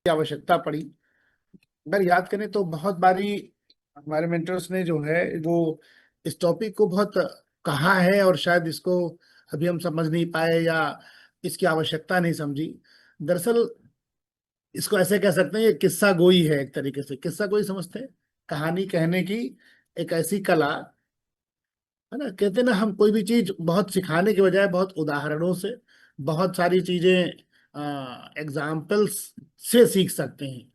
की आवश्यकता पड़ी। अगर याद करें तो बहुत बारी हमारे मेंटर्स ने जो है वो इस टॉपिक को बहुत कहा है, और शायद इसको अभी हम समझ नहीं पाए या इसकी आवश्यकता नहीं समझी। दरअसल इसको ऐसे कह सकते हैं, ये किस्सा गोई है। एक तरीके से किस्सा गोई समझते हैं, कहानी कहने की एक ऐसी कला है ना। कहते हैं ना, हम कोई भी चीज बहुत सिखाने के बजाय बहुत उदाहरणों से, बहुत सारी चीजें एग्जाम्पल्स से सीख सकते हैं।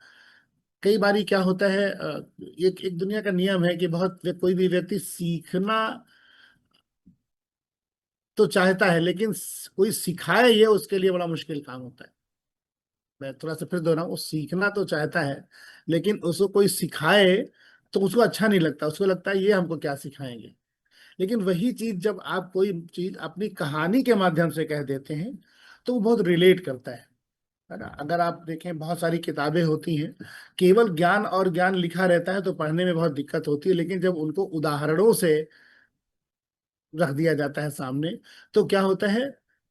कई बारी क्या होता है, एक एक दुनिया का नियम है कि कोई भी व्यक्ति सीखना तो चाहता है, लेकिन कोई सिखाए ये उसके लिए बड़ा मुश्किल काम होता है। मैं थोड़ा सा फिर दोहराऊं, वो सीखना तो चाहता है, लेकिन उसको कोई सिखाए तो उसको अच्छा नहीं लगता। उसको लगता है ये हमको क्या सिखाएंगे। लेकिन वही चीज जब आप कोई चीज अपनी कहानी के माध्यम से कह देते हैं तो वो बहुत रिलेट करता है ना। अगर आप देखें, बहुत सारी किताबें होती हैं, केवल ज्ञान और ज्ञान लिखा रहता है तो पढ़ने में बहुत दिक्कत होती है, लेकिन जब उनको उदाहरणों से रख दिया जाता है सामने तो क्या होता है,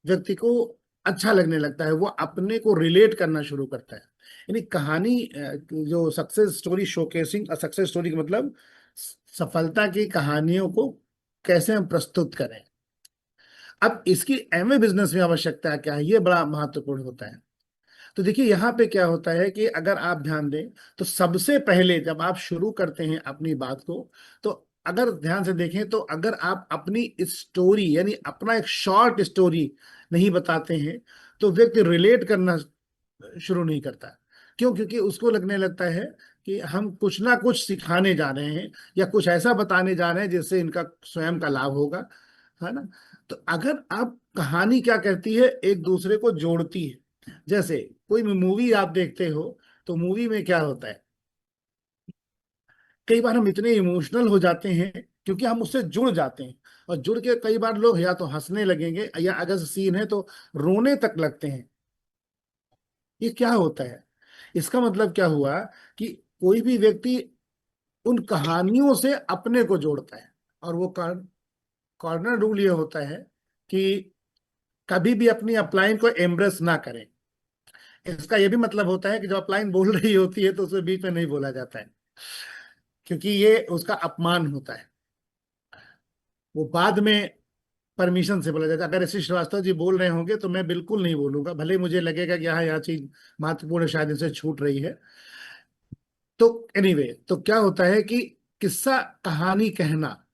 व्यक्ति को अच्छा लगने लगता है, वो अपने को रिलेट करना शुरू करता है। यानी कहानी जो success story showcasing, success story का मतलब सफलता की कहानियों को कैसे हम प्रस्तुत करें। अब इसकी एमए बिजनेस में आवश्यकता क्या है, ये बड़ा महत्वपूर्ण होता है। तो देखिए यहाँ पे क्या होता है कि अगर आप ध्यान दें तो सबसे पहले जब आप शुरू करते हैं अपनी बात को, तो अगर ध्यान से देखें तो अगर आप अपनी स्टोरी यानी अपना एक शॉर्ट स्टोरी नहीं बताते हैं तो व्यक्ति रिलेट करना शुरू नहीं करता। क्यों? क्योंकि उसको लगने लगता है कि हम कुछ ना कुछ सिखाने जा रहे हैं या कुछ ऐसा बताने जा रहे हैं जिससे इनका स्वयं का लाभ होगा, है ना। तो अगर आप कहानी क्या करती है, एक दूसरे को जोड़ती है। जैसे कोई मूवी आप देखते हो तो मूवी में क्या होता है, कई बार हम इतने इमोशनल हो जाते हैं क्योंकि हम उससे जुड़ जाते हैं, और जुड़ के कई बार लोग या तो हंसने लगेंगे या अगर सीन है तो रोने तक लगते हैं। ये क्या होता है? इसका मतलब क्या हुआ कि कोई भी व्यक्ति उन कहानियों से अपने को जोड़ता है। और वो कॉर्नर रूल ये होता है कि कभी भी अपनी अपलाइन को एम्ब्रेस ना करें। इसका ये भी मतलब होता है कि जब अपलाइन बोल रही होती है तो उसे बीच में नहीं बोला जाता है, क्योंकि ये उसका अपमान होता है। वो बाद में परमिशन से बोला जाता है। अगर ऐसे श्रीवास्तव जी बोल रहे होंगे तो मैं बिल्कुल नहीं बोलूंगा, भले ही मुझे लगेगा कि हाँ यह चीज महत्वपूर्ण है, शायद इनसे छूट रही है। तो एनीवे, तो क्या होता है कि किस्सा कहानी कहना,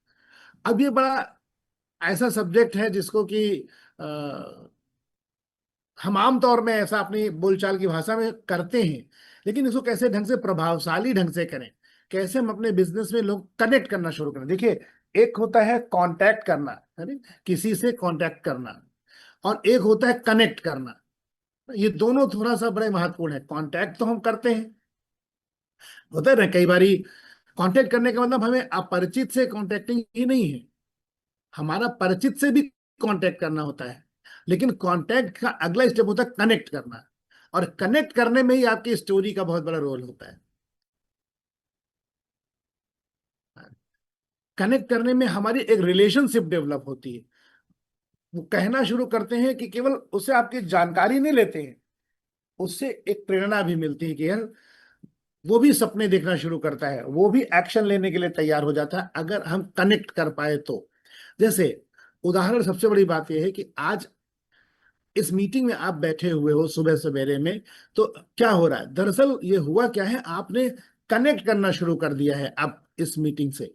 अब ये बड़ा ऐसा सब्जेक्ट है जिसको कि अ, हम आम तौर में ऐसा अपनी बोलचाल की भाषा में करते हैं, लेकिन इसको कैसे ढंग से प्रभावशाली ढंग से करें, कैसे हम अपने बिजनेस में लोग कनेक्ट करना शुरू करें। देखिए, एक होता है कांटेक्ट करना, है ना, किसी से कांटेक्ट करना, और एक होता है कनेक्ट करना। ये दोनों थोड़ा सा बड़े महत्वपूर्ण है। कांटेक्ट तो हम करते हैं, होता है ना कई बारी। कांटेक्ट करने का मतलब हमें अपरिचित से कांटेक्टिंग ही नहीं है, हमारा परिचित से भी कांटेक्ट करना होता है। लेकिन कांटेक्ट का अगला स्टेप होता है कनेक्ट करना, और कनेक्ट करने में ही आपकी स्टोरी का बहुत बड़ा रोल होता है। कनेक्ट करने में हमारी एक रिलेशनशिप डेवलप होती है। वो कहना शुरू करते हैं कि केवल उससे आपकी जानकारी नहीं लेते हैं, उससे एक प्रेरणा भी मिलती है कि यार वो भी सपने देखना शुरू करता है, वो भी एक्शन लेने के लिए तैयार हो जाता है अगर हम कनेक्ट कर पाए तो। जैसे उदाहरण, सबसे बड़ी बात यह है कि आज इस मीटिंग में आप बैठे हुए हो सुबह सवेरे में, तो क्या हो रहा है, दरअसल ये हुआ क्या है, आपने कनेक्ट करना शुरू कर दिया है। आप इस मीटिंग से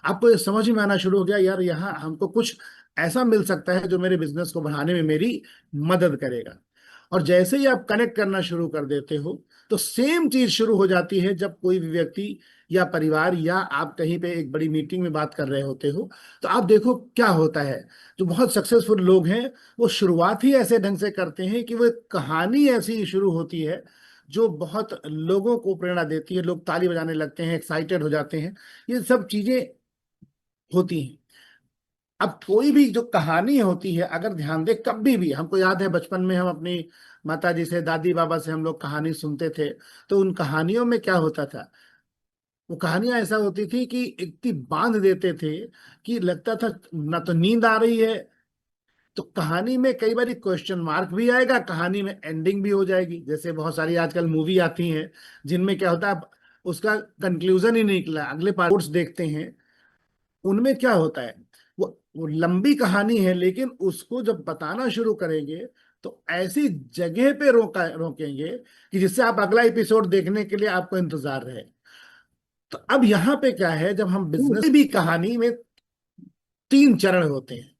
आपको ये समझ में आना शुरू हो गया, यार यहाँ हमको कुछ ऐसा मिल सकता है जो मेरे बिजनेस को बढ़ाने में मेरी मदद करेगा। और जैसे ही आप कनेक्ट करना शुरू कर देते हो तो सेम चीज शुरू हो जाती है जब कोई भी व्यक्ति या परिवार या आप कहीं पे एक बड़ी मीटिंग में बात कर रहे होते हो। तो आप देखो क्या होता है, जो बहुत सक्सेसफुल लोग हैं वो शुरुआत ही ऐसे ढंग से करते हैं कि वो एक कहानी ऐसी शुरू होती है जो बहुत लोगों को प्रेरणा देती है, लोग ताली बजाने लगते हैं, एक्साइटेड हो जाते हैं। ये सब चीजें होती हैं। अब कोई भी जो कहानी होती है, अगर ध्यान दे, कभी भी हमको याद है बचपन में हम अपनी माता जी से, दादी बाबा से हम लोग कहानी सुनते थे, तो उन कहानियों में क्या होता था, वो कहानियां ऐसा होती थी कि इतनी बांध देते थे कि लगता था ना तो नींद आ रही है तो कहानी में कई बार क्वेश्चन मार्क भी आएगा, कहानी में एंडिंग भी हो जाएगी। जैसे बहुत सारी आजकल मूवी आती हैं जिनमें क्या होता है, उसका कंक्लूजन ही नहीं निकला, अगले पार्ट्स देखते हैं, उनमें क्या होता है, वो लंबी कहानी है, लेकिन उसको जब बताना शुरू करेंगे तो ऐसी जगह पे रोकेंगे कि जिससे आप अगला एपिसोड देखने के लिए आपको इंतजार रहे। तो अब यहाँ पे क्या है, जब हम बिजनेस भी कहानी में तीन चरण होते हैं,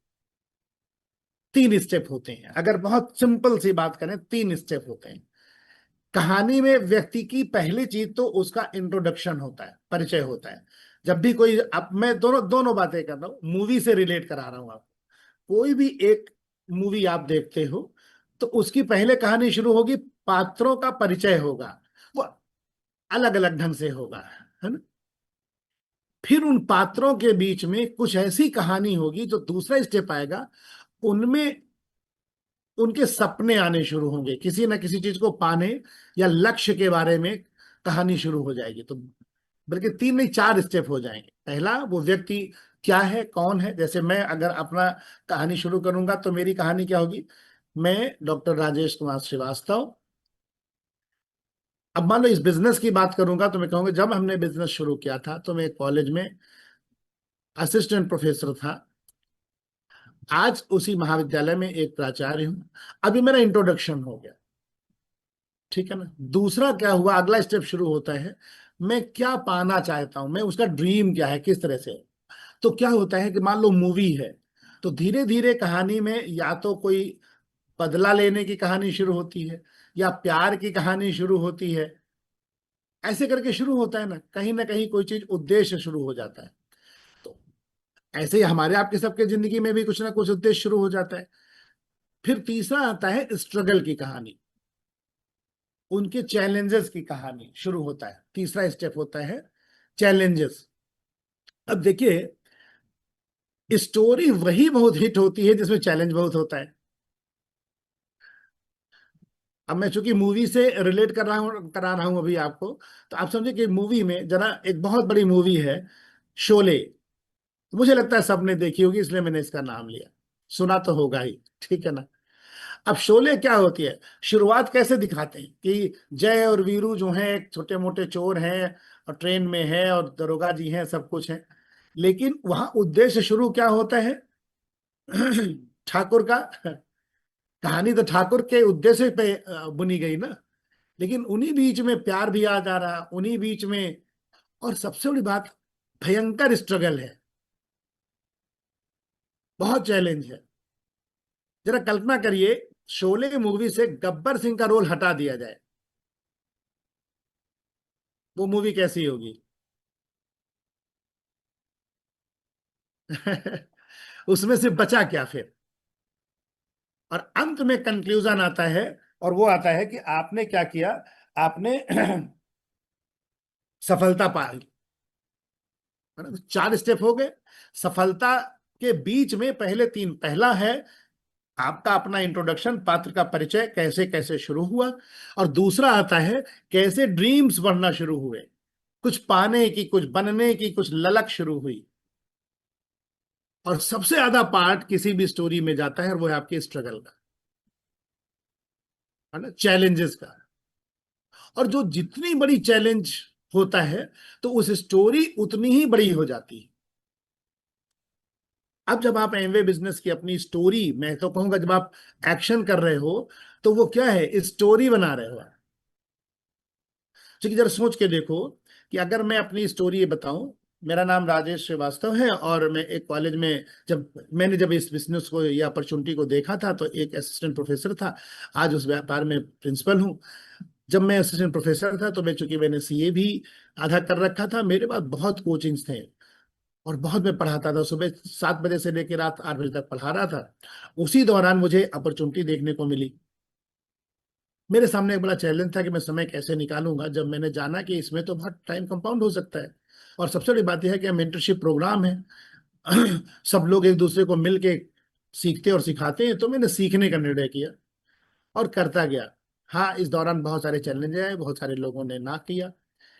तीन स्टेप होते हैं। अगर बहुत सिंपल सी बात करें, तीन स्टेप होते हैं कहानी में। व्यक्ति की पहली चीज तो उसका इंट्रोडक्शन होता है, परिचय होता है। जब भी कोई, अब मैं दोनों दोनों बातें कर रहा हूं, मूवी से रिलेट करा रहा हूं आपको। कोई भी एक मूवी आप देखते हो तो उसकी पहले कहानी शुरू होगी, पात्रों का परिचय होगा, वो अलग अलग ढंग से होगा, है ना। फिर उन पात्रों के बीच में कुछ ऐसी कहानी होगी, जो दूसरा स्टेप आएगा, उनमें उनके सपने आने शुरू होंगे, किसी ना किसी चीज को पाने या लक्ष्य के बारे में कहानी शुरू हो जाएगी। तो बल्कि तीन नहीं, चार स्टेप हो जाएंगे। पहला, वो व्यक्ति क्या है, कौन है। जैसे मैं अगर अपना कहानी शुरू करूंगा तो मेरी कहानी क्या होगी, मैं डॉक्टर राजेश कुमार श्रीवास्तव। अब मान लो इस बिजनेस की बात करूंगा तो मैं कहूंगा, जब हमने बिजनेस शुरू किया था तो मैं कॉलेज में असिस्टेंट प्रोफेसर था। आज उसी महाविद्यालय में एक प्राचार्य हूं। अभी मेरा इंट्रोडक्शन हो गया, ठीक है ना। दूसरा क्या हुआ, अगला स्टेप शुरू होता है, मैं क्या पाना चाहता हूं, मैं उसका ड्रीम क्या है, किस तरह से। तो क्या होता है कि मान लो मूवी है, तो धीरे धीरे कहानी में या तो कोई बदला लेने की कहानी शुरू होती है, या प्यार की कहानी शुरू होती है। ऐसे करके शुरू होता है ना कहीं कोई चीज, उद्देश्य शुरू हो जाता है। तो ऐसे ही हमारे आपके सबके जिंदगी में भी कुछ ना कुछ उद्देश्य शुरू हो जाता है। फिर तीसरा आता है स्ट्रगल की कहानी, उनके चैलेंजेस की कहानी शुरू होता है। तीसरा स्टेप होता है चैलेंजेस। अब देखिए, स्टोरी वही बहुत हिट होती है जिसमें चैलेंज बहुत होता है। अब मैं चूंकि मूवी से रिलेट करा रहा हूं अभी आपको, तो आप समझे कि मूवी में जरा, एक बहुत बड़ी मूवी है शोले, मुझे लगता है सबने देखी होगी, इसलिए मैंने इसका नाम लिया, सुना तो होगा ही, ठीक है ना। अब शोले क्या होती है, शुरुआत कैसे दिखाते हैं कि जय और वीरू जो हैं एक छोटे मोटे चोर हैं, और ट्रेन में है, और दरोगा जी हैं, सब कुछ है। लेकिन वहां उद्देश्य शुरू क्या होता है, ठाकुर का। कहानी तो ठाकुर के उद्देश्य पे बुनी गई ना। लेकिन उन्हीं बीच में प्यार भी आ जा रहा, उन्हीं बीच में। और सबसे बड़ी बात, भयंकर स्ट्रगल है, बहुत चैलेंज है। जरा कल्पना करिए, शोले मूवी से गब्बर सिंह का रोल हटा दिया जाए, वो मूवी कैसी होगी। उसमें से बचा क्या फिर। और अंत में कंक्लूजन आता है, और वो आता है कि आपने क्या किया, आपने सफलता पाई, है ना। चार स्टेप हो गए। सफलता के बीच में पहले तीन, पहला है आपका अपना इंट्रोडक्शन, पात्र का परिचय, कैसे कैसे शुरू हुआ। और दूसरा आता है कैसे ड्रीम्स बढ़ना शुरू हुए, कुछ पाने की, कुछ बनने की, कुछ ललक शुरू हुई। और सबसे ज्यादा पार्ट किसी भी स्टोरी में जाता है, और वो है आपके स्ट्रगल का, है ना, चैलेंजेस का। और जो जितनी बड़ी चैलेंज होता है, तो उस स्टोरी उतनी ही बड़ी हो जाती है। अब जब आप एमवे बिजनेस की अपनी स्टोरी, मैं तो कहूंगा जब आप एक्शन कर रहे हो, तो वो क्या है, स्टोरी बना रहे हो। क्योंकि जरा सोच के देखो कि अगर मैं अपनी स्टोरी बताऊं, मेरा नाम राजेश श्रीवास्तव है, और मैं एक कॉलेज में, जब इस बिजनेस को या अपॉर्चुनिटी को देखा था, तो एक असिस्टेंट प्रोफेसर था, आज उस व्यापार में प्रिंसिपल हूँ। जब मैं असिस्टेंट प्रोफेसर था तो मैं, चूंकि मैंने सीए भी आधा कर रखा था, मेरे पास बहुत कोचिंग्स थे, और बहुत मैं पढ़ाता था, सुबह 7 बजे से लेकर रात 8 बजे तक पढ़ा रहा था। उसी दौरान मुझे अपॉर्चुनिटी देखने को मिली। मेरे सामने एक बड़ा चैलेंज था कि मैं समय कैसे निकालूंगा, जब मैंने जाना कि इसमें तो बहुत टाइम कंपाउंड हो सकता है। और सबसे बड़ी बात यह है कि मेंटरशिप प्रोग्राम है, सब लोग एक दूसरे को मिल के सीखते और सिखाते हैं। तो मैंने सीखने का निर्णय किया और करता गया। हाँ, इस दौरान बहुत सारे चैलेंज आए, बहुत सारे लोगों ने ना किया,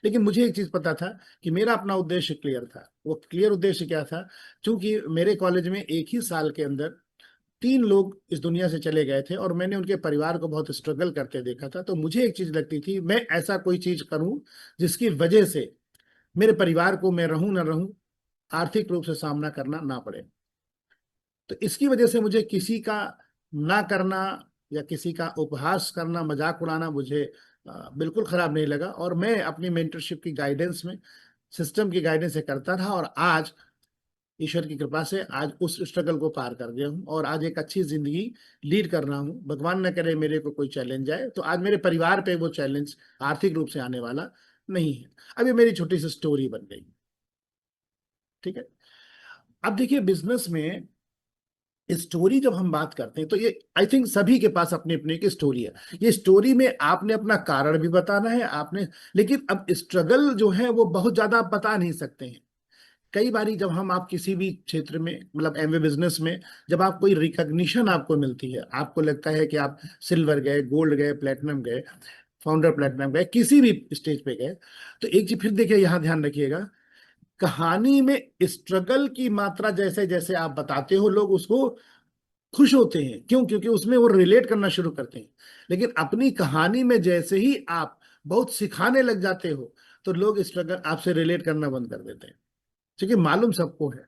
लेकिन मुझे एक चीज पता था कि मेरा अपना उद्देश्य क्लियर था। वो क्लियर उद्देश्य क्या था, क्योंकि मेरे कॉलेज में एक ही साल के अंदर 3 लोग इस दुनिया से चले गए थे और मैंने उनके परिवार को बहुत स्ट्रगल करते देखा था। तो मुझे एक चीज लगती थी, मैं ऐसा कोई चीज करूं जिसकी वजह से मेरे परिवार को, मैं रहूं ना रहूं, आर्थिक रूप से सामना करना ना पड़े। तो इसकी वजह से मुझे किसी का ना करना या किसी का उपहास करना, मजाक उड़ाना मुझे बिल्कुल खराब नहीं लगा। और मैं अपनी मेंटरशिप की गाइडेंस में, सिस्टम की गाइडेंस से करता रहा, और आज ईश्वर की कृपा से आज उस स्ट्रगल को पार कर गया हूँ और आज एक अच्छी जिंदगी लीड कर रहा हूँ। भगवान न करे मेरे को कोई चैलेंज आए तो आज मेरे परिवार पे वो चैलेंज आर्थिक रूप से आने वाला नहीं है। अब ये मेरी छोटी सी स्टोरी बन गई। ठीक है। अब देखिए, बिजनेस में स्टोरी जब हम बात करते हैं तो ये आई थिंक सभी के पास अपनी अपनी एक स्टोरी है। ये स्टोरी में आपने अपना कारण भी बताना है आपने, लेकिन अब स्ट्रगल जो है वो बहुत ज्यादा आप बता नहीं सकते हैं। कई बारी जब हम, आप किसी भी क्षेत्र में, मतलब एमवे बिजनेस में, जब आप कोई रिकॉग्निशन आपको मिलती है, आपको लगता है कि आप सिल्वर गए, गोल्ड गए, प्लेटिनम गए, फाउंडर प्लेटिनम गए, किसी भी स्टेज पे गए, तो एक चीज फिर देखिए, यहाँ ध्यान रखिएगा, कहानी में स्ट्रगल की मात्रा जैसे जैसे आप बताते हो, लोग उसको खुश होते हैं। क्यों? क्योंकि उसमें वो रिलेट करना शुरू करते हैं। लेकिन अपनी कहानी में जैसे ही आप बहुत सिखाने लग जाते हो, तो लोग स्ट्रगल आपसे रिलेट करना बंद कर देते हैं, क्योंकि मालूम सबको है।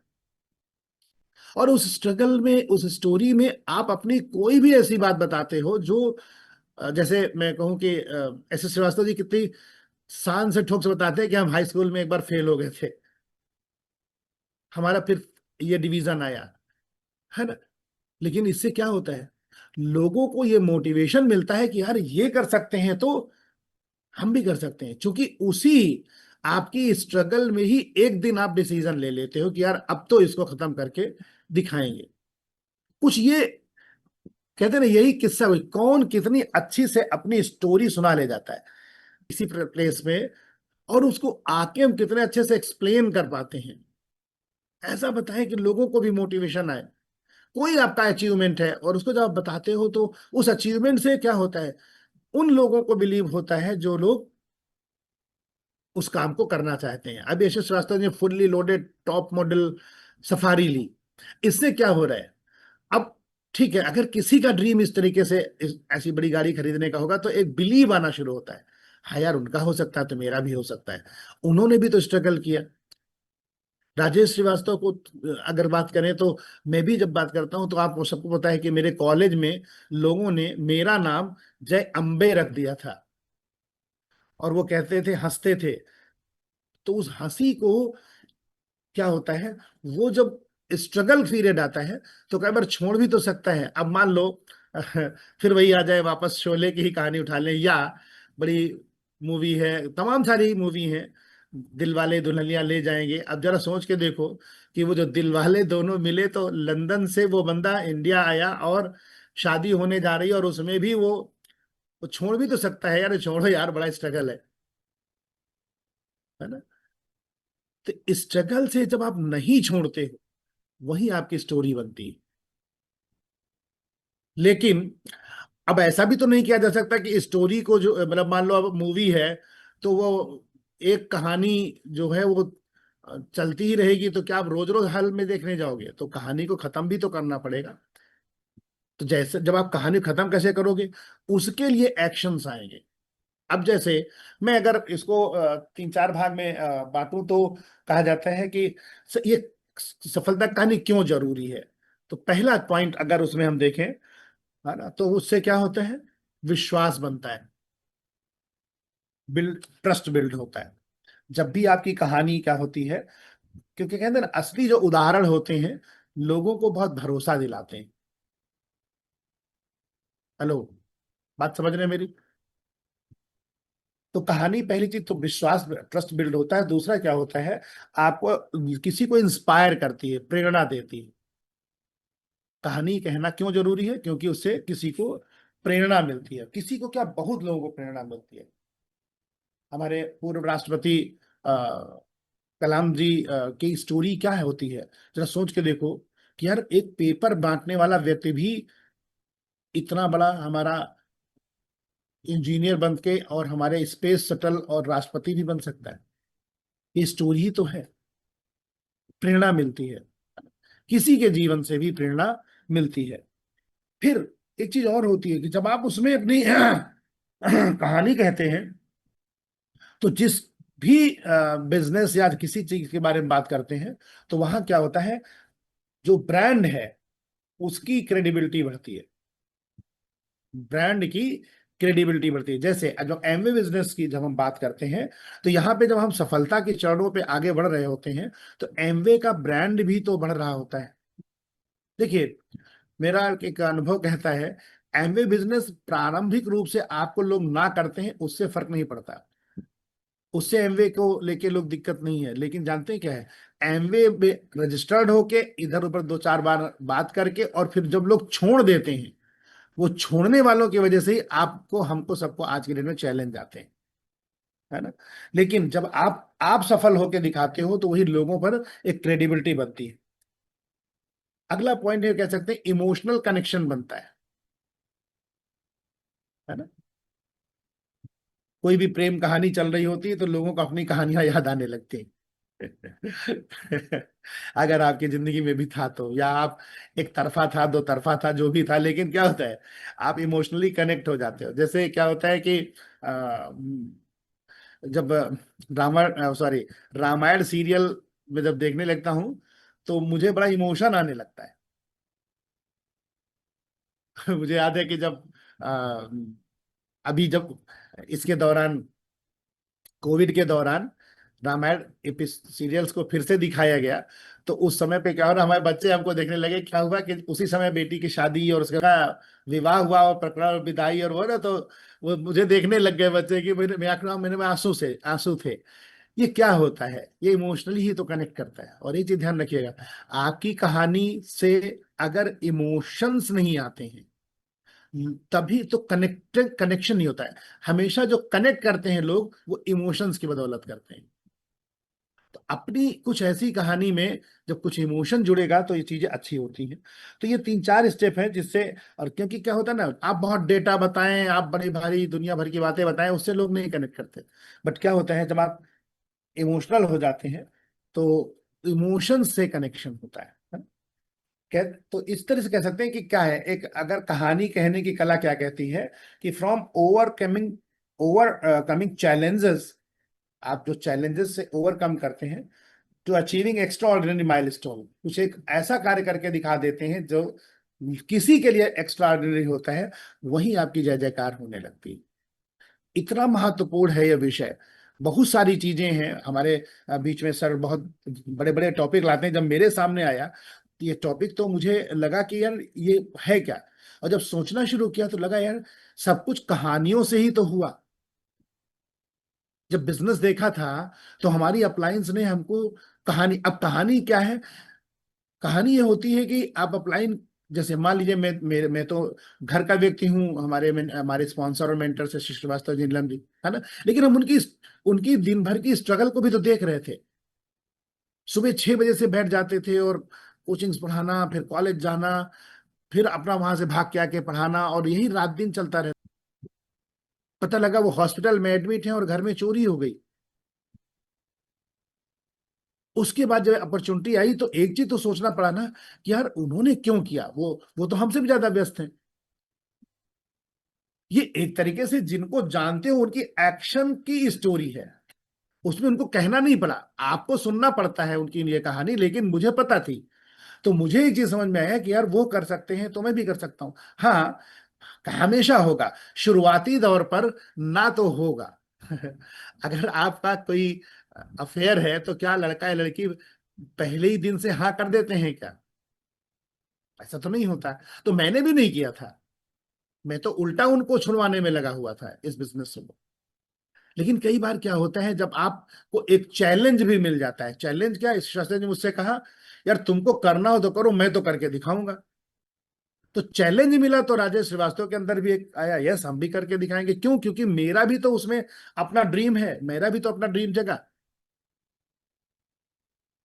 और उस स्ट्रगल में, उस स्टोरी में आप अपनी कोई भी ऐसी बात बताते हो जो जैसे मैं कहूं कि एस एस श्रीवास्तव जी कितनी शान से ठोक से बताते हैं कि हम हाई स्कूल में एक बार फेल हो गए थे, हमारा फिर ये डिवीजन आया, है ना। लेकिन इससे क्या होता है, लोगों को ये मोटिवेशन मिलता है कि यार ये कर सकते हैं तो हम भी कर सकते हैं। क्योंकि उसी आपकी स्ट्रगल में ही एक दिन आप डिसीजन ले लेते हो कि यार अब तो इसको खत्म करके दिखाएंगे। कुछ ये कहते हैं ना, यही किस्सा हुई, कौन कितनी अच्छी से अपनी स्टोरी सुना ले जाता है इसी प्लेस में, और उसको आके हम कितने अच्छे से एक्सप्लेन कर पाते हैं। ऐसा बताएं कि लोगों को भी मोटिवेशन आए। कोई आपका अचीवमेंट है और उसको जब आप बताते हो तो उस अचीवमेंट से क्या होता है, उन लोगों को बिलीव होता है जो लोग उस काम को करना चाहते हैं। अब यशस्वी श्रीवास्तव ने fully loaded top model Safari ली, इससे क्या हो रहा है, अब ठीक है, अगर किसी का ड्रीम इस तरीके से ऐसी बड़ी गाड़ी खरीदने का होगा तो एक बिलीव आना शुरू होता है, हाँ यार उनका हो सकता है तो मेरा भी हो सकता है। उन्होंने भी तो स्ट्रगल किया। राजेश श्रीवास्तव को अगर बात करें तो, मैं भी जब बात करता हूं तो आप सबको पता है कि मेरे कॉलेज में लोगों ने मेरा नाम जय अम्बे रख दिया था, और वो कहते थे, हंसते थे। तो उस हंसी को क्या होता है, वो जब स्ट्रगल पीरियड आता है तो कई बार छोड़ भी तो सकता है। अब मान लो फिर वही आ जाए वापस, शोले की ही कहानी उठा लें, या बड़ी मूवी है, तमाम सारी मूवी हैं, दिल वाले दुल्हनिया ले जाएंगे। अब जरा सोच के देखो कि वो जो दिल वाले दोनों मिले तो लंदन से वो बंदा इंडिया आया और शादी होने जा रही है, और उसमें भी वो छोड़ भी तो सकता है यार, छोड़ो यार बड़ा स्ट्रगल है ना। तो स्ट्रगल से जब आप नहीं छोड़ते हो, वही आपकी स्टोरी बनती है। लेकिन अब ऐसा भी तो नहीं किया जा सकता कि स्टोरी को, जो मतलब मान लो अब मूवी है तो वो एक कहानी जो है वो चलती ही रहेगी, तो क्या आप रोज रोज हल में देखने जाओगे? तो कहानी को खत्म भी तो करना पड़ेगा। तो जैसे जब आप कहानी खत्म कैसे करोगे, उसके लिए एक्शंस आएंगे। अब जैसे मैं अगर इसको 3 4 भाग में बांटूं तो कहा जाता है कि ये सफलता कहानी क्यों जरूरी है। तो पहला पॉइंट अगर उसमें हम देखें, है ना, तो उससे क्या होता है, विश्वास बनता है, बिल्ड ट्रस्ट बिल्ड होता है। जब भी आपकी कहानी क्या होती है, क्योंकि कहते हैं ना, असली जो उदाहरण होते हैं लोगों को बहुत भरोसा दिलाते हैं। हेलो, बात समझ रहे हैं मेरी? तो कहानी, पहली चीज तो विश्वास, ट्रस्ट बिल्ड होता है। दूसरा क्या होता है, आपको किसी को इंस्पायर करती है, प्रेरणा देती है। कहानी कहना क्यों जरूरी है? क्योंकि उससे किसी को प्रेरणा मिलती है। किसी को क्या, बहुत लोगों को प्रेरणा मिलती है। हमारे पूर्व राष्ट्रपति कलाम जी की स्टोरी क्या है होती है, जरा सोच के देखो कि यार एक पेपर बांटने वाला व्यक्ति भी इतना बड़ा हमारा इंजीनियर बन के और हमारे स्पेस शटल और राष्ट्रपति भी बन सकता है। ये स्टोरी ही तो है। प्रेरणा मिलती है, किसी के जीवन से भी प्रेरणा मिलती है। फिर एक चीज और होती है कि जब आप उसमें अपनी कहानी कहते हैं, तो जिस भी बिजनेस या किसी चीज के बारे में बात करते हैं, तो वहां क्या होता है, जो ब्रांड है उसकी क्रेडिबिलिटी बढ़ती है, ब्रांड की क्रेडिबिलिटी बढ़ती है। जैसे जब एमवे बिजनेस की जब हम बात करते हैं, तो यहाँ पे जब हम सफलता के चरणों पे आगे बढ़ रहे होते हैं, तो एमवे का ब्रांड भी तो बढ़ रहा होता है। देखिए, मेरा एक अनुभव कहता है, एमवे बिजनेस प्रारंभिक रूप से आपको लोग ना करते हैं उससे फर्क नहीं पड़ता, उससे एमवे को लेके लोग दिक्कत नहीं है। लेकिन जानते हैं क्या है, एमवे में रजिस्टर्ड होके इधर उधर दो चार बार बात करके और फिर जब लोग छोड़ देते हैं, वो छोड़ने वालों की वजह से ही आपको हमको सबको आज के डेट में चैलेंज आते हैं, है ना। लेकिन जब आप सफल होकर दिखाते हो, तो वही लोगों पर एक क्रेडिबिलिटी बनती है। अगला पॉइंट है, कह सकते हैं इमोशनल कनेक्शन बनता है ना। कोई भी प्रेम कहानी चल रही होती है तो लोगों को अपनी कहानियां याद आने लगती हैं। अगर आपकी जिंदगी में भी था तो, या आप एक तरफा था, दो तरफा था, जो भी था, लेकिन क्या होता है, आप इमोशनली कनेक्ट हो जाते हो। जैसे क्या होता है कि जब रामायण सॉरी रामायण सीरियल में जब देखने लगता हूँ, तो मुझे बड़ा इमोशन आने लगता है। मुझे याद है कि जब अ, अभी जब इसके दौरान, कोविड के दौरान रामायण सीरियल्स को फिर से दिखाया गया, तो उस समय पे क्या हो रहा, हमारे बच्चे हमको देखने लगे। क्या हुआ कि उसी समय बेटी की शादी और उसका विवाह हुआ और प्रकरण और विदाई और वो ना, तो वो मुझे देखने लग गए बच्चे कि मेरे आंख मेरे में आंसू थे। ये क्या होता है, ये इमोशनली ही तो कनेक्ट करता है। और ये चीज ध्यान रखिएगा, आपकी कहानी से अगर इमोशंस नहीं आते हैं, तभी तो कनेक्शन नहीं होता है। हमेशा जो कनेक्ट करते हैं लोग, वो इमोशंस की बदौलत करते हैं। तो अपनी कुछ ऐसी कहानी में जब कुछ इमोशन जुड़ेगा, तो ये चीजें अच्छी होती हैं। तो ये तीन चार स्टेप हैं जिससे, और क्योंकि क्या होता है ना, आप बहुत डेटा बताएं, आप बड़ी भारी दुनिया भर की बातें बताएं, उससे लोग नहीं कनेक्ट करते। बट क्या होता है, जब आप इमोशनल हो जाते हैं, तो इमोशन से कनेक्शन होता है। कह तो इस तरह से कह सकते हैं कि क्या है, एक अगर कहानी कहने की कला क्या कहती है, कि फ्रॉम ओवर कमिंग चैलेंजेस, आप जो चैलेंजेस से ओवरकम करते हैं, to achieving extraordinary milestone, कुछ एक ऐसा कार्य करके दिखा देते हैं जो किसी के लिए एक्स्ट्रा ऑर्डिनरी होता है, वहीं आपकी जय जयकार होने लगती है। इतना महत्वपूर्ण है यह विषय। बहुत सारी चीजें हैं हमारे बीच में सर, बहुत बड़े बड़े टॉपिक लाते हैं। जब मेरे सामने आया, तो ये टॉपिक तो मुझे लगा कि यार ये है क्या, और जब सोचना शुरू किया तो लगा यार सब कुछ कहानियों से ही तो हुआ। जब बिजनेस देखा था, तो हमारी अपलायंस ने हमको कहानी, अब कहानी क्या है, कहानी ये होती है कि आप अपलाइन, जैसे मान लीजिए मैं तो घर का व्यक्ति हूँ, हमारे स्पॉन्सर और मेंटर से श्री श्रीवास्तव जी, नीलम जी, है ना। लेकिन हम उनकी उनकी दिन भर की स्ट्रगल को भी तो देख रहे थे। सुबह 6 बजे से बैठ जाते थे और कोचिंग्स पढ़ाना, फिर कॉलेज जाना, फिर अपना वहां से भाग के आके पढ़ाना, और यही रात दिन चलता रहता। पता लगा वो हॉस्पिटल में एडमिट है और घर में चोरी हो गई। उसके बाद जब अपॉर्चुनिटी आई, तो एक चीज तो सोचना पड़ा ना, कि यार उन्होंने क्यों किया, वो तो हमसे भी ज्यादा व्यस्त हैं। ये एक तरीके से जिनको जानते हो उनकी एक्शन की स्टोरी है, उसमें उनको कहना नहीं पड़ा, आपको सुनना पड़ता है उनकी ये कहानी, लेकिन मुझे पता थी। तो मुझे एक चीज समझ में आया कि यार वो कर सकते हैं तो मैं भी कर सकता हूँ। हाँ, हमेशा होगा, शुरुआती दौर पर ना तो होगा। अगर आपका कोई अफेयर है, तो क्या लड़का या लड़की पहले ही दिन से हाँ कर देते हैं क्या? ऐसा तो नहीं होता। तो मैंने भी नहीं किया था, मैं तो उल्टा उनको छुड़वाने में लगा हुआ था इस बिजनेस से। लेकिन कई बार क्या होता है, जब आपको एक चैलेंज भी मिल जाता है, चैलेंज क्या, इस शास्त्री ने मुझसे कहा, यार तुमको करना हो तो करो, मैं तो करके दिखाऊंगा। तो चैलेंज मिला, तो राजेश श्रीवास्तव के अंदर भी एक आया, यस हम भी करके दिखाएंगे। क्यों? क्योंकि मेरा भी तो उसमें अपना ड्रीम है, मेरा भी तो अपना ड्रीम जगह।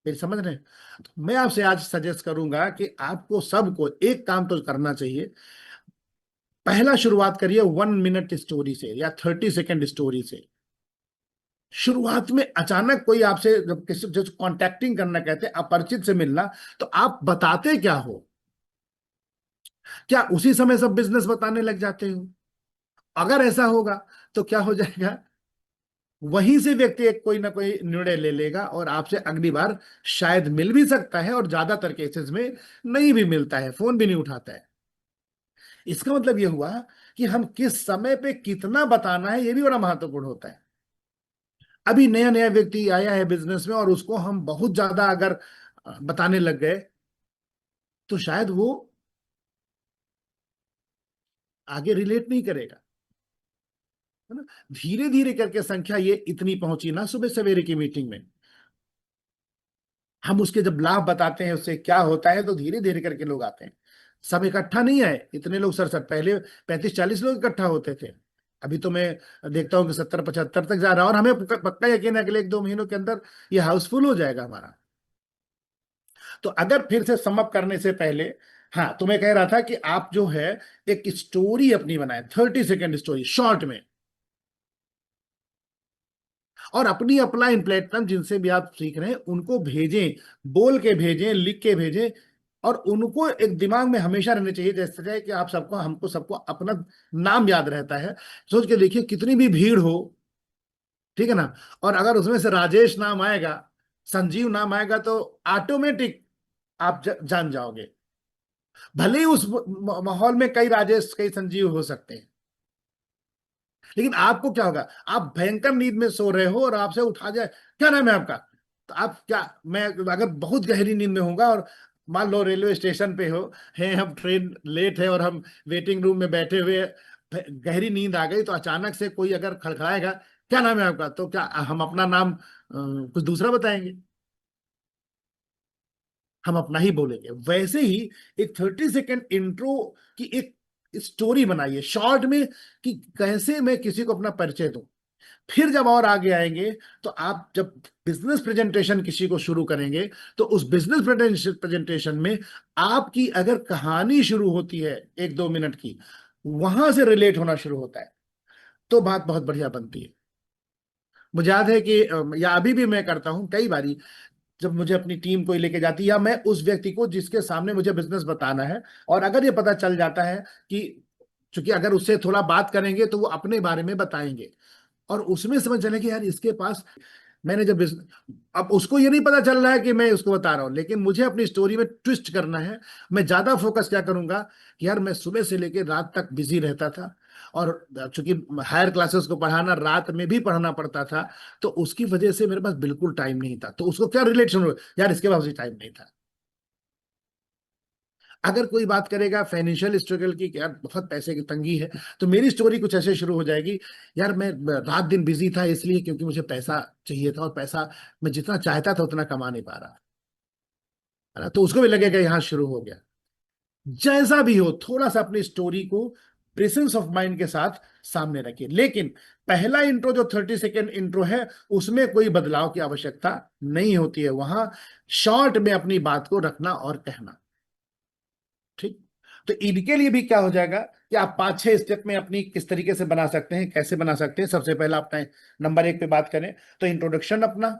मेरी समझ रहे हैं? तो मैं आपसे आज सजेस्ट करूंगा कि आपको सबको एक काम तो करना चाहिए। पहला, शुरुआत करिए 1 मिनट स्टोरी से या 30 सेकेंड स्टोरी से। शुरुआत में अचानक कोई आपसे जब किसी जो कांटेक्टिंग करना कहते हैं, अपरिचित से मिलना, तो आप बताते क्या हो? क्या उसी समय सब बिजनेस बताने लग जाते हो? अगर ऐसा होगा तो क्या हो जाएगा, वहीं से व्यक्ति एक कोई ना कोई निर्णय ले लेगा और आपसे अगली बार शायद मिल भी सकता है, और ज्यादातर केसेस में नहीं भी मिलता है, फोन भी नहीं उठाता है। इसका मतलब यह हुआ कि हम किस समय पे कितना बताना है, यह भी बड़ा महत्वपूर्ण होता है। अभी नया नया व्यक्ति आया है बिजनेस में और उसको हम बहुत ज्यादा अगर बताने लग गए तो शायद वो आगे रिलेट नहीं करेगा, है ना। धीरे धीरे करके संख्या ये इतनी पहुंची ना सुबह सवेरे की मीटिंग में, हम उसके जब लाभ बताते हैं उससे क्या होता है, तो धीरे धीरे करके लोग आते हैं। सब इकट्ठा नहीं आए इतने लोग सर सर, पहले 35-40 लोग इकट्ठा होते थे। अभी तो मैं देखता हूँ कि 70-75 तक जा रहा है, और हमें पक्का यकीन है अगले 1-2 महीनों के अंदर ये हाउसफुल हो जाएगा हमारा। तो अगर फिर से समअप करने से पहले, हाँ तो मैं कह रहा था कि आप जो है एक स्टोरी अपनी बनाए, 30 सेकेंड स्टोरी शॉर्ट में, और अपनी अपलाइन प्लेटफॉर्म जिनसे भी आप सीख रहे हैं उनको भेजें, बोल के भेजें, लिख के भेजें। और उनको एक दिमाग में हमेशा रहना चाहिए, जैसे कि आप सबको, हमको सबको अपना नाम याद रहता है। सोच के देखिए कितनी भी भीड़ हो, ठीक है ना, और अगर उसमें से राजेश नाम आएगा, संजीव नाम आएगा, तो ऑटोमेटिक आप जान जाओगे। भले ही उस माहौल में कई राजेश कई संजीव हो सकते हैं, लेकिन आपको क्या होगा, आप भयंकर नींद में सो रहे हो और आपसे उठा जाए, क्या नाम है आपका, तो आप क्या, मैं अगर बहुत गहरी नींद में होऊंगा और मान लो रेलवे स्टेशन पे हो, है हम ट्रेन लेट है और हम वेटिंग रूम में बैठे हुए, गहरी नींद आ गई, तो अचानक से कोई अगर खड़खड़ाएगा, क्या नाम है आपका, तो क्या हम अपना नाम कुछ दूसरा बताएंगे? हम अपना ही बोलेंगे। वैसे ही एक 30 सेकेंड इंट्रो की एक स्टोरी बनाइए शॉर्ट में, कि कैसे मैं किसी को अपना परिचय दूं। फिर जब और आगे आएंगे, तो आप जब बिजनेस प्रेजेंटेशन किसी को शुरू करेंगे, तो उस बिजनेस प्रेजेंटेशन में आपकी अगर कहानी शुरू होती है 1-2 मिनट की, वहां से रिलेट होना शुरू होता है, तो बात बहुत बढ़िया बनती है। मुझे याद है कि या अभी भी मैं करता हूं कई बारी, जब मुझे अपनी टीम को लेके जाती है, या मैं उस व्यक्ति को जिसके सामने मुझे बिजनेस बताना है, और अगर ये पता चल जाता है कि, चूंकि अगर उससे थोड़ा बात करेंगे तो वो अपने बारे में बताएंगे, और उसमें समझ चले कि यार इसके पास, मैंने जब अब उसको ये नहीं पता चल रहा है कि मैं उसको बता रहा हूं, लेकिन मुझे अपनी स्टोरी में ट्विस्ट करना है। मैं ज्यादा फोकस क्या करूंगा कि यार मैं सुबह से लेकर रात तक बिजी रहता था, और चूंकि हायर क्लासेस को पढ़ाना, रात में भी पढ़ना पड़ता था, तो उसकी वजह से मेरे पास बिल्कुल टाइम नहीं था। तो उसको क्या रिलेशन हो, यार इसके पास भी टाइम नहीं था। अगर कोई बात करेगा फाइनेंशियल स्ट्रगल की, कि यार बहुत पैसे की तंगी है, तो मेरी स्टोरी कुछ ऐसे शुरू हो जाएगी, यार मैं रात दिन बिजी था इसलिए क्योंकि मुझे पैसा चाहिए था, और पैसा मैं जितना चाहता था उतना कमा नहीं पा रहा, है ना। तो उसको भी लगेगा यहाँ शुरू हो गया। जैसा भी हो, थोड़ा सा अपनी स्टोरी को प्रेजेंस ऑफ माइंड के साथ सामने रखिए, लेकिन पहला इंट्रो जो 30 सेकेंड इंट्रो है, उसमें कोई बदलाव की आवश्यकता नहीं होती है। वहां शॉर्ट में अपनी बात को रखना और कहना, ठीक। तो इनके लिए भी क्या हो जाएगा कि आप 5-6 स्टेप में अपनी किस तरीके से बना सकते हैं, कैसे बना सकते हैं। सबसे पहला अपना नंबर 1 पे बात करें, तो इंट्रोडक्शन अपना।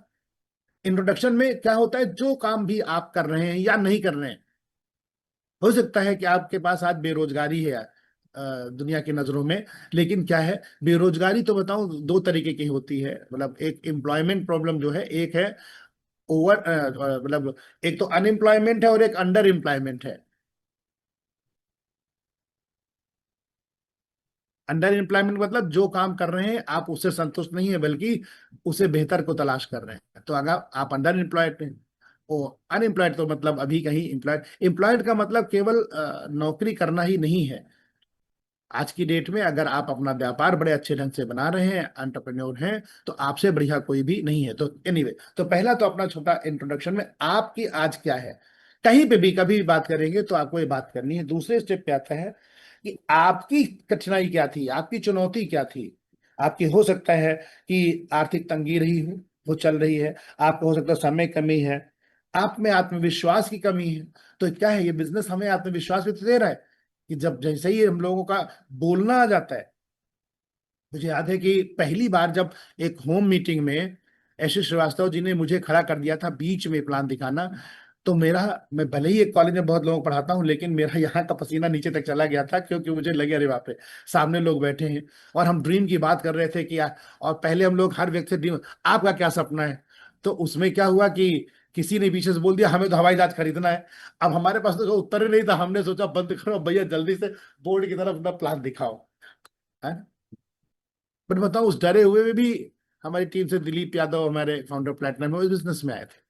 इंट्रोडक्शन में क्या होता है, जो काम भी आप कर रहे हैं या नहीं कर रहे हैं, हो सकता है कि आपके पास आज बेरोजगारी है दुनिया की नजरों में, लेकिन क्या है, बेरोजगारी तो बताऊं 2 तरीके की होती है। मतलब एक एम्प्लॉयमेंट प्रॉब्लम जो है, एक है ओवर, मतलब एक तो अनएम्प्लॉयमेंट है और एक अंडर एम्प्लॉयमेंट है। अंडर एम्प्लॉयमेंट मतलब जो काम कर रहे हैं आप उससे संतुष्ट नहीं है, बल्कि उसे बेहतर को तलाश कर रहे हैं, तो अगर आप अंडर एम्प्लॉयड हैं। ओ अनएम्प्लॉयड तो मतलब अभी कहीं एम्प्लॉयड। एम्प्लॉयड का मतलब केवल नौकरी करना ही नहीं है। आज की डेट में अगर आप अपना व्यापार बड़े अच्छे ढंग से बना रहे हैं, एंटरप्रेन्योर हैं, तो आपसे बढ़िया कोई भी नहीं है। तो एनीवे, तो पहला तो अपना छोटा इंट्रोडक्शन में आपकी आज क्या है, कहीं पे भी कभी भी बात करेंगे तो आपको ये बात करनी है। दूसरे स्टेप पे आता है कि आपकी कठिनाई क्या थी, आपकी चुनौती क्या थी। आपकी हो सकता है कि आर्थिक तंगी रही हो, वो चल रही है। आपको हो सकता है समय कमी है, आप में आत्मविश्वास की कमी है। तो क्या है, ये बिजनेस हमें आत्मविश्वास भी तो दे रहा है, कि जब जैसे ही हम लोगों का बोलना आ जाता है। मुझे याद है कि पहली बार जब एक होम मीटिंग में ऐशे श्रीवास्तव जी ने मुझे खड़ा कर दिया था बीच में प्लान दिखाना, तो मेरा, मैं भले ही एक कॉलेज में बहुत लोगों को पढ़ाता हूँ, लेकिन मेरा यहाँ का पसीना नीचे तक चला गया था, क्योंकि मुझे लगे अरे बाप रे, सामने लोग बैठे हैं और हम ड्रीम की बात कर रहे थे कि और पहले हम लोग हर व्यक्ति से ड्रीम, आपका क्या सपना है? तो उसमें क्या हुआ कि किसी ने पीछे से बोल दिया हमें तो हवाई जहाज खरीदना है। अब हमारे पास तो उत्तर ही नहीं था, हमने सोचा बंद करो भैया, जल्दी से बोर्ड की तरफ अपना प्लान दिखाओ, है। बट बताओ, उस डरे हुए में भी हमारी टीम से दिलीप यादव, हमारे फाउंडर प्लेटिनम में, उस बिजनेस में आए थे।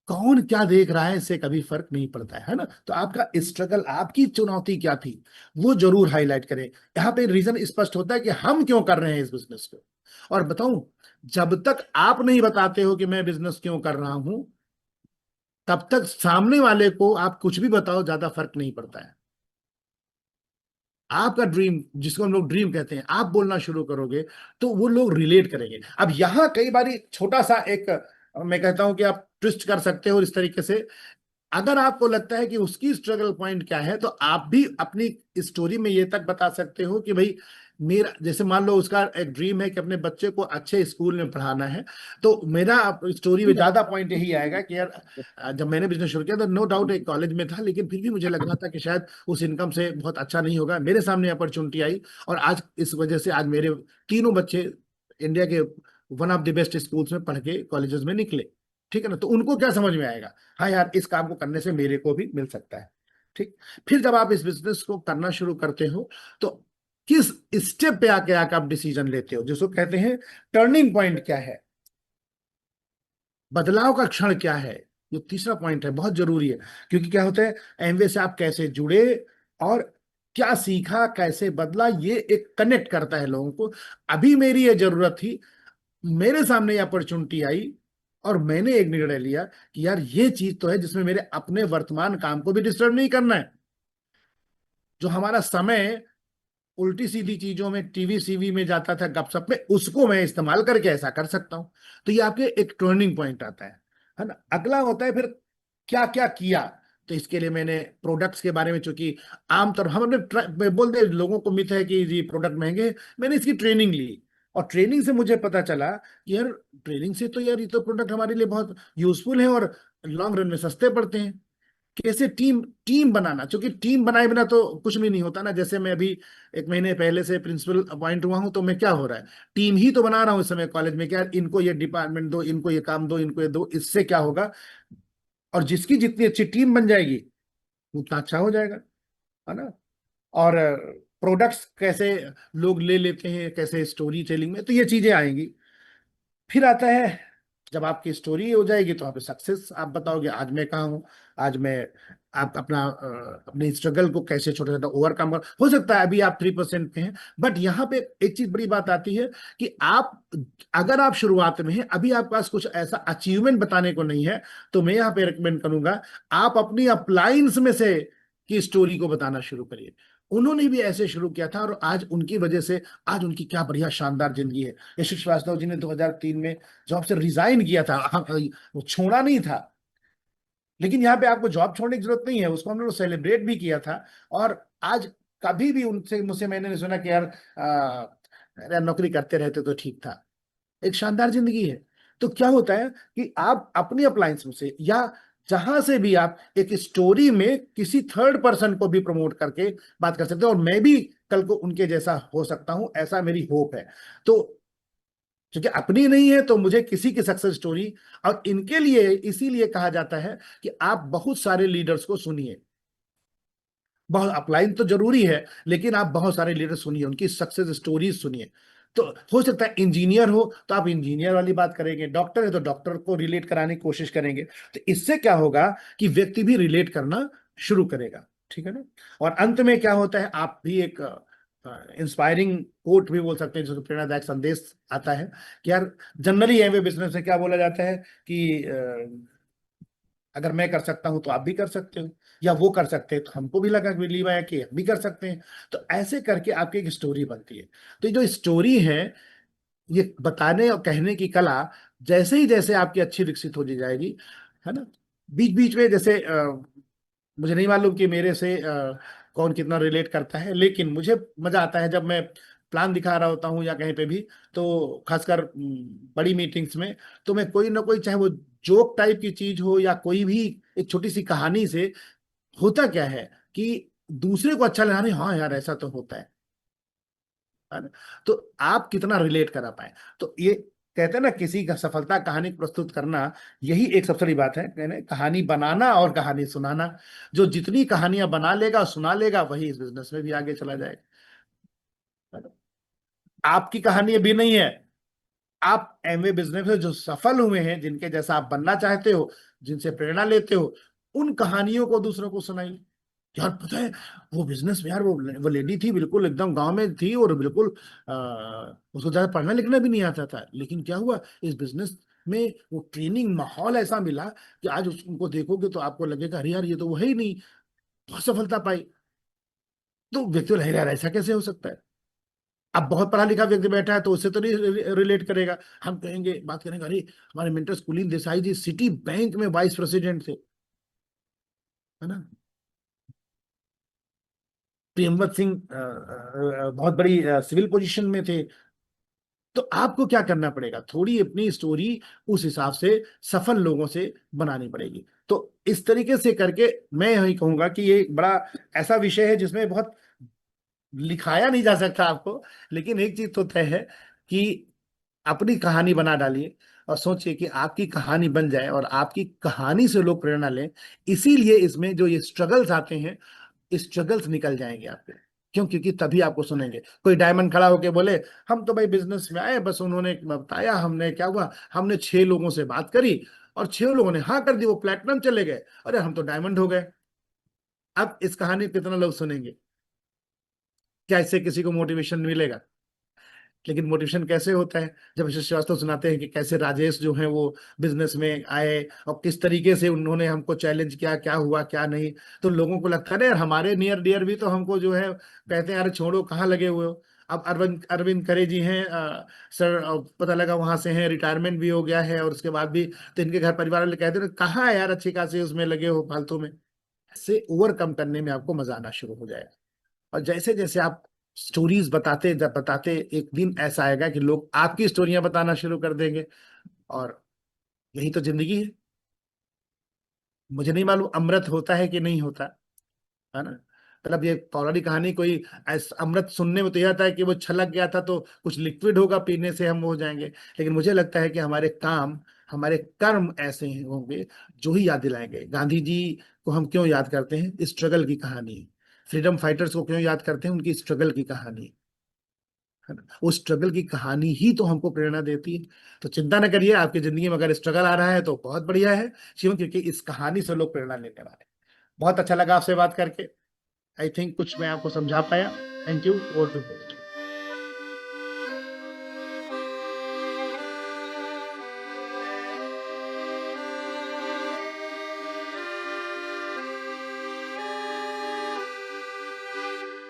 कौन क्या देख रहा है इससे कभी फर्क नहीं पड़ता है ना। तो आपका स्ट्रगल, आपकी चुनौती क्या थी, वो जरूर हाईलाइट करें। यहाँ पे रीजन स्पष्ट होता है कि हम क्यों कर रहे हैं इस बिजनेस को। और बताऊं, जब तक आप नहीं बताते हो कि मैं बिजनेस क्यों कर रहा हूं, तब तक सामने वाले को आप कुछ भी बताओ, ज्यादा फर्क नहीं पड़ता है। आपका ड्रीम, जिसको हम लोग ड्रीम कहते हैं, आप बोलना शुरू करोगे तो वो लोग रिलेट करेंगे। अब यहाँ कई बार छोटा सा एक, मैं कहता हूं कि आप ट्विस्ट कर सकते हो इस तरीके से। अगर आपको लगता है कि उसकी स्ट्रगल पॉइंट क्या है, तो आप भी अपनी स्टोरी में ये तक बता सकते हो कि भाई, मेरा जैसे मान लो उसका एक ड्रीम है कि अपने बच्चे को अच्छे स्कूल में पढ़ाना है, तो मेरा स्टोरी में ज्यादा पॉइंट यही आएगा कि यार, जब मैंने बिजनेस शुरू किया तो नो डाउट एक कॉलेज में था, लेकिन फिर भी मुझे लग रहा था कि शायद उस इनकम से बहुत अच्छा नहीं होगा। मेरे सामने अपॉर्चुनिटी आई, और आज इस वजह से आज मेरे तीनों बच्चे इंडिया के one of the best schools में पढ़ के कॉलेजेस में निकले। ठीक है ना। तो उनको क्या समझ में आएगा, हाँ यार, इस काम को करने से मेरे को भी मिल सकता है। ठीक। फिर जब आप इस बिजनेस को करना शुरू करते हो, तो किस स्टेप पे आके आके आप डिसीजन लेते हो, जिसको कहते हैं टर्निंग पॉइंट क्या है, बदलाव का क्षण क्या है। ये तीसरा पॉइंट है, बहुत जरूरी है। क्योंकि क्या होता है, एमवे से आप कैसे जुड़े और क्या सीखा, कैसे बदला, ये एक कनेक्ट करता है लोगों को। अभी मेरी ये जरूरत थी, मेरे सामने ये अपॉर्चुनिटी आई, और मैंने एक निर्णय लिया कि यार ये चीज तो है जिसमें मेरे अपने वर्तमान काम को भी डिस्टर्ब नहीं करना है। जो हमारा समय उल्टी सीधी चीजों में, टीवी सीवी में जाता था, गपशप में, उसको मैं इस्तेमाल करके ऐसा कर सकता हूं। तो ये आपके एक टर्निंग पॉइंट आता है ना। अगला होता है फिर क्या क्या किया। तो इसके लिए मैंने प्रोडक्ट्स के बारे में, चूंकि आमतौर हम अपने बोल दे, लोगों को मिथ है कि जी प्रोडक्ट महंगे हैं, मैंने इसकी ट्रेनिंग ली। और ट्रेनिंग से मुझे पता चला कि यार, ट्रेनिंग से तो यार ये तो प्रोडक्ट हमारे लिए बहुत यूजफुल है और लॉन्ग रन में सस्ते पड़ते हैं। कैसे टीम टीम बनाना, क्योंकि टीम बनाए बिना तो कुछ भी नहीं होता ना। जैसे मैं अभी एक महीने पहले से प्रिंसिपल अपॉइंट हुआ हूं, तो मैं क्या हो रहा है, टीम ही तो बना रहा हूं इस समय कॉलेज में। क्या, इनको ये डिपार्टमेंट दो, इनको ये काम दो, इनको ये दो, इससे क्या होगा, और जिसकी जितनी अच्छी टीम बन जाएगी उतना अच्छा हो जाएगा, है ना। और प्रोडक्ट्स कैसे लोग ले लेते हैं, कैसे स्टोरी टेलिंग में, तो ये चीजें आएंगी। फिर आता है, जब आपकी स्टोरी हो जाएगी तो आप सक्सेस आप बताओगे, आज मैं कहाँ हूँ, आज मैं, आप अपना अपने स्ट्रगल को कैसे छोटा छोटा ओवरकम कर। हो सकता है अभी आप 3% पे हैं, बट यहाँ पे एक चीज बड़ी बात आती है कि आप, अगर आप शुरुआत में हैं, अभी आपके पास कुछ ऐसा अचीवमेंट बताने को नहीं है, तो मैं यहाँ पे रिकमेंड करूंगा, आप अपनी अप्लायंस में से की स्टोरी को बताना शुरू करिए। उन्होंने भी ऐसे शुरू किया था, और आज उनकी वजह से आज उनकी क्या बढ़िया शानदार जिंदगी है। यशस्वी श्रीवास्तव जी ने 2003 में जॉब से रिजाइन किया था, हाँ, वो छोड़ा नहीं था। लेकिन यहाँ पे आपको जॉब छोड़ने की जरूरत नहीं है, उसको हम लोग सेलिब्रेट भी किया था। और आज कभी भी उनसे, मुझसे मैंने नहीं सुना कि यार, अरे नौकरी करते रहते तो ठीक था। एक शानदार जिंदगी है। तो क्या होता है कि आप अपनी अप्लायंस में से, या जहां से भी आप एक स्टोरी में किसी थर्ड पर्सन को भी प्रमोट करके बात कर सकते हो, और मैं भी कल को उनके जैसा हो सकता हूं, ऐसा मेरी होप है। तो क्योंकि अपनी नहीं है, तो मुझे किसी की सक्सेस स्टोरी, और इनके लिए इसीलिए कहा जाता है कि आप बहुत सारे लीडर्स को सुनिए। बहुत अपलाइन तो जरूरी है, लेकिन आप बहुत सारे लीडर सुनिए, उनकी सक्सेस स्टोरीज सुनिए। तो हो सकता है इंजीनियर हो तो आप इंजीनियर वाली बात करेंगे, डॉक्टर है तो डॉक्टर को रिलेट कराने की कोशिश करेंगे। तो इससे क्या होगा कि व्यक्ति भी रिलेट करना शुरू करेगा। ठीक है ना। और अंत में क्या होता है, आप भी एक इंस्पायरिंग कोट भी बोल सकते हैं, जिसको प्रेरणादायक संदेश आता है कि यार, जनरली एमवे बिजनेस में क्या बोला जाता है कि अगर मैं कर सकता हूं तो आप भी कर सकते हो, या वो कर सकते हैं तो हमको भी लगा बिलीव आया कि हम भी कर सकते हैं। तो ऐसे करके आपकी एक स्टोरी बनती है। तो ये जो स्टोरी है, ये बताने और कहने की कला, जैसे आपकी अच्छी विकसित होती जाएगी, है ना। बीच बीच में जैसे मुझे नहीं मालूम कि मेरे से कौन कितना रिलेट करता है, लेकिन मुझे मजा आता है जब मैं प्लान दिखा रहा होता हूँ या कहीं पे भी, तो खासकर बड़ी मीटिंग्स में, तो मैं कोई ना कोई, चाहे वो जोक टाइप की चीज हो या कोई भी एक छोटी सी कहानी से होता क्या है कि दूसरे को अच्छा लगा, नहीं हाँ यार ऐसा तो होता है ना? तो आप कितना रिलेट करा पाए, तो ये कहते हैं ना किसी का सफलता कहानी को प्रस्तुत करना, यही एक सबसे बड़ी बात है, कहने कहानी बनाना और कहानी सुनाना। जो जितनी कहानियां बना लेगा सुना लेगा वही इस बिजनेस में भी आगे चला जाएगा। आपकी कहानी अभी नहीं है, आप एमवे बिजनेस में जो सफल हुए हैं, जिनके जैसा आप बनना चाहते हो, जिनसे प्रेरणा लेते हो, उन कहानियों को दूसरों को सुनाइए। यार पता है वो बिजनेस में, यार वो लेडी थी बिल्कुल एकदम गांव में थी और बिल्कुल उसको ज्यादा पढ़ना लिखना भी नहीं आता था, लेकिन क्या हुआ इस बिजनेस में वो ट्रेनिंग माहौल ऐसा मिला कि आज उनको देखोगे तो आपको लगेगा अरे यार ये तो वो है ही नहीं, बहुत सफलता पाई। तो व्यक्ति बोले, "अरे यार ऐसा कैसे हो सकता है?" अब बहुत पढ़ा लिखा व्यक्ति बैठा है तो उससे तो नहीं रिलेट करेगा। हम कहेंगे, बात करेंगे, अरे हमारे मेंटर कुलीन देसाई जी सिटी बैंक में वाइस प्रेसिडेंट थे, है ना। प्रेमवत सिंह बहुत बड़ी सिविल पोजीशन में थे। तो आपको क्या करना पड़ेगा, थोड़ी अपनी स्टोरी उस हिसाब से सफल लोगों से बनानी पड़ेगी। तो इस तरीके से करके मैं यही कहूंगा कि ये एक बड़ा ऐसा विषय है जिसमें बहुत लिखाया नहीं जा सकता आपको, लेकिन एक चीज तो तय है कि अपनी कहानी बना डालिए और सोचिए कि आपकी कहानी बन जाए और आपकी कहानी से लोग प्रेरणा लें। इसीलिए इसमें जो ये स्ट्रगल्स आते हैं, स्ट्रगल्स निकल जाएंगे आपके। क्यों? क्योंकि तभी आपको सुनेंगे। कोई डायमंड खड़ा होके बोले हम तो भाई बिजनेस में आए, बस उन्होंने बताया, हमने क्या हुआ, हमने 6 लोगों से बात करी और 6 लोगों ने हाँ कर दी, वो प्लेटिनम चले गए, अरे हम तो डायमंड हो गए। अब इस कहानी को कितना लोग सुनेंगे? क्या इससे किसी को मोटिवेशन मिलेगा? लेकिन मोटिवेशन कैसे होता है? जब यशस्वी श्रीवास्तव सुनाते हैं कि कैसे राजेश जो है वो बिजनेस में आए और किस तरीके से उन्होंने हमको चैलेंज किया, क्या हुआ क्या नहीं, तो लोगों को लगता है यार हमारे नियर डियर भी तो हमको जो है कहते हैं यार छोड़ो कहाँ लगे हुए हो। अब अरविंद अरविंद खरे जी हैं सर, पता लगा वहां से हैं, रिटायरमेंट भी हो गया है और उसके बाद भी तो इनके घर परिवार वाले कहते हैं कहाँ है यार अच्छी खासी उसमें लगे हो फालतू में। से ओवरकम करने में आपको मजा आना शुरू हो जाएगा। और जैसे जैसे आप स्टोरीज बताते जब बताते, एक दिन ऐसा आएगा कि लोग आपकी स्टोरियां बताना शुरू कर देंगे। और यही तो जिंदगी है। मुझे नहीं मालूम अमृत होता है कि नहीं होता, है ना। मतलब ये पौराणिक कहानी कोई ऐसा अमृत सुनने में तो यह आता है कि वो छलक गया था तो कुछ लिक्विड होगा पीने से हम वो हो जाएंगे, लेकिन मुझे लगता है कि हमारे काम, हमारे कर्म ऐसे ही होंगे जो ही याद दिलाएंगे। गांधी जी को हम क्यों याद करते हैं? स्ट्रगल की कहानी। फ्रीडम फाइटर्स को क्यों याद करते हैं? उनकी स्ट्रगल की कहानी, है ना। वो स्ट्रगल की कहानी ही तो हमको प्रेरणा देती है। तो चिंता न करिए, आपकी जिंदगी में अगर स्ट्रगल आ रहा है तो बहुत बढ़िया है शिवम, क्योंकि इस कहानी से लोग प्रेरणा लेने वाले हैं। बहुत अच्छा लगा आपसे बात करके। आई थिंक कुछ मैं आपको समझा पाया। Thank you. Over to